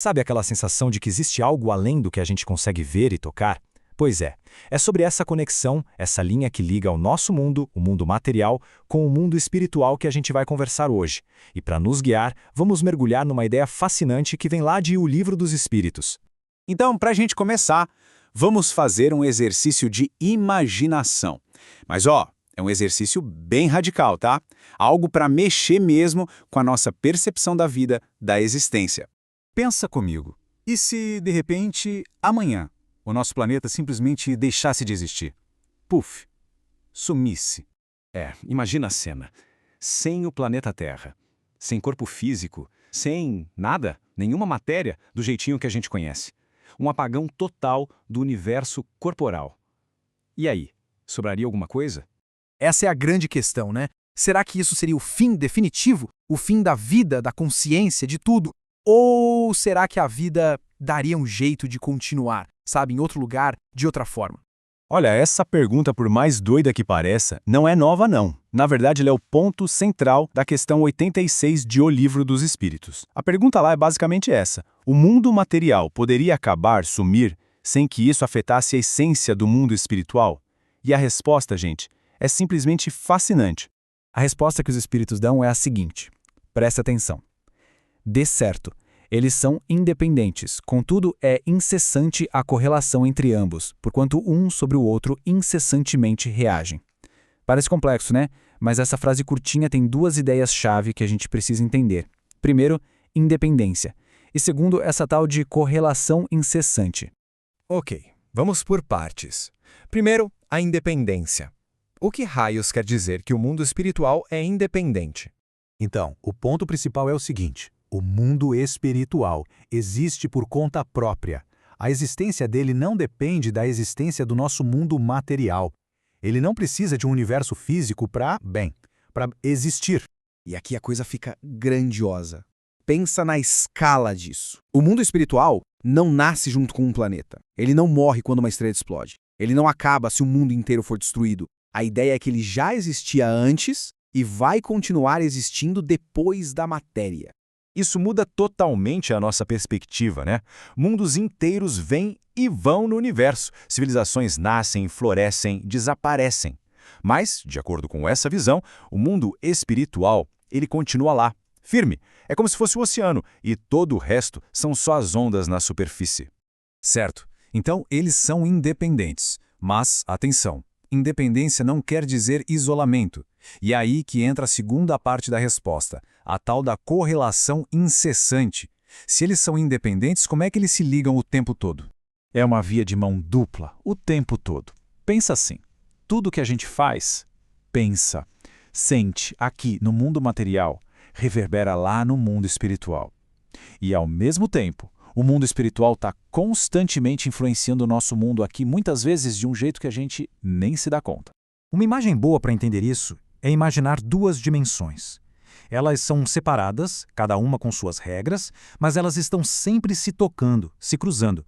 Sabe aquela sensação de que existe algo além do que a gente consegue ver e tocar? Pois é sobre essa conexão, essa linha que liga o nosso mundo, o mundo material, com o mundo espiritual que a gente vai conversar hoje. E para nos guiar, vamos mergulhar numa ideia fascinante que vem lá de O Livro dos Espíritos. Então, para a gente começar, vamos fazer um exercício de imaginação. Mas é um exercício bem radical, tá? Algo para mexer mesmo com a nossa percepção da vida, da existência. Pensa comigo, e se, de repente, amanhã, o nosso planeta simplesmente deixasse de existir? Puf, sumisse. Imagina a cena. Sem o planeta Terra, sem corpo físico, sem nada, nenhuma matéria do jeitinho que a gente conhece. Um apagão total do universo corporal. E aí, sobraria alguma coisa? Essa é a grande questão, né? Será que isso seria o fim definitivo? O fim da vida, da consciência, de tudo? Ou será que a vida daria um jeito de continuar, sabe, em outro lugar, de outra forma? Olha, essa pergunta, por mais doida que pareça, não é nova não. Na verdade, ela é o ponto central da questão 86 de O Livro dos Espíritos. A pergunta lá é basicamente essa: o mundo material poderia acabar, sumir, sem que isso afetasse a essência do mundo espiritual? E a resposta, gente, é simplesmente fascinante. A resposta que os espíritos dão é a seguinte: presta atenção. De certo, eles são independentes, contudo é incessante a correlação entre ambos, porquanto um sobre o outro incessantemente reagem. Parece complexo, né? Mas essa frase curtinha tem duas ideias-chave que a gente precisa entender. Primeiro, independência. E segundo, essa tal de correlação incessante. Ok, vamos por partes. Primeiro, a independência. O que raios quer dizer que o mundo espiritual é independente? Então, o ponto principal é o seguinte: o mundo espiritual existe por conta própria. A existência dele não depende da existência do nosso mundo material. Ele não precisa de um universo físico para existir. E aqui a coisa fica grandiosa. Pensa na escala disso. O mundo espiritual não nasce junto com um planeta. Ele não morre quando uma estrela explode. Ele não acaba se o mundo inteiro for destruído. A ideia é que ele já existia antes e vai continuar existindo depois da matéria. Isso muda totalmente a nossa perspectiva, né? Mundos inteiros vêm e vão no universo. Civilizações nascem, florescem, desaparecem. Mas, de acordo com essa visão, o mundo espiritual, ele continua lá, firme. É como se fosse o oceano, e todo o resto são só as ondas na superfície. Certo. Então, eles são independentes. Mas, atenção, independência não quer dizer isolamento. E é aí que entra a segunda parte da resposta, a tal da correlação incessante. Se eles são independentes, como é que eles se ligam o tempo todo? É uma via de mão dupla, o tempo todo. Pensa assim, tudo que a gente faz, pensa, sente aqui no mundo material, reverbera lá no mundo espiritual. E ao mesmo tempo, o mundo espiritual está constantemente influenciando o nosso mundo aqui, muitas vezes de um jeito que a gente nem se dá conta. Uma imagem boa para entender isso é imaginar duas dimensões. Elas são separadas, cada uma com suas regras, mas elas estão sempre se tocando, se cruzando.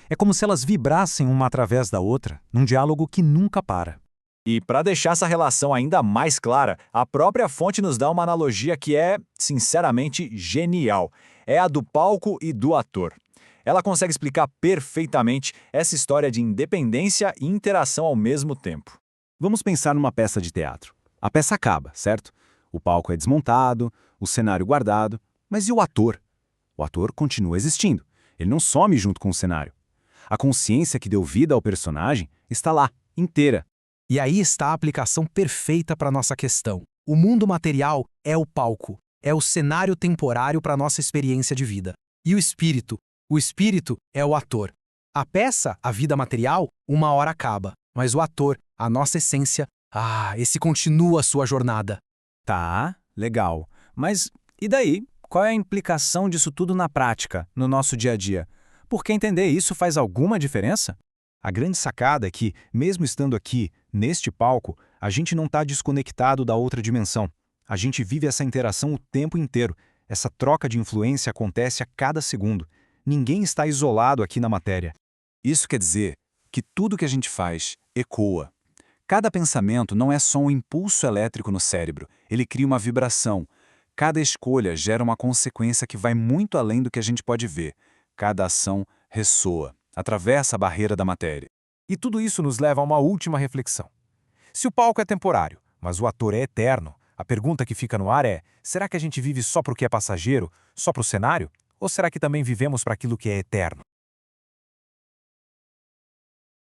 É como se elas vibrassem uma através da outra, num diálogo que nunca para. E para deixar essa relação ainda mais clara, a própria fonte nos dá uma analogia que é, sinceramente, genial. É a do palco e do ator. Ela consegue explicar perfeitamente essa história de independência e interação ao mesmo tempo. Vamos pensar numa peça de teatro. A peça acaba, certo? O palco é desmontado, o cenário guardado. Mas e o ator? O ator continua existindo. Ele não some junto com o cenário. A consciência que deu vida ao personagem está lá, inteira. E aí está a aplicação perfeita para a nossa questão. O mundo material é o palco, é o cenário temporário para a nossa experiência de vida. E o espírito é o ator. A peça, a vida material, uma hora acaba. Mas o ator, a nossa essência, esse continua a sua jornada. Tá, legal. Mas e daí? Qual é a implicação disso tudo na prática, no nosso dia a dia? Porque entender isso faz alguma diferença? A grande sacada é que, mesmo estando aqui, neste palco, a gente não está desconectado da outra dimensão. A gente vive essa interação o tempo inteiro. Essa troca de influência acontece a cada segundo. Ninguém está isolado aqui na matéria. Isso quer dizer que tudo que a gente faz ecoa. Cada pensamento não é só um impulso elétrico no cérebro, ele cria uma vibração. Cada escolha gera uma consequência que vai muito além do que a gente pode ver. Cada ação ressoa, atravessa a barreira da matéria. E tudo isso nos leva a uma última reflexão. Se o palco é temporário, mas o ator é eterno, a pergunta que fica no ar é: será que a gente vive só para o que é passageiro, só para o cenário? Ou será que também vivemos para aquilo que é eterno?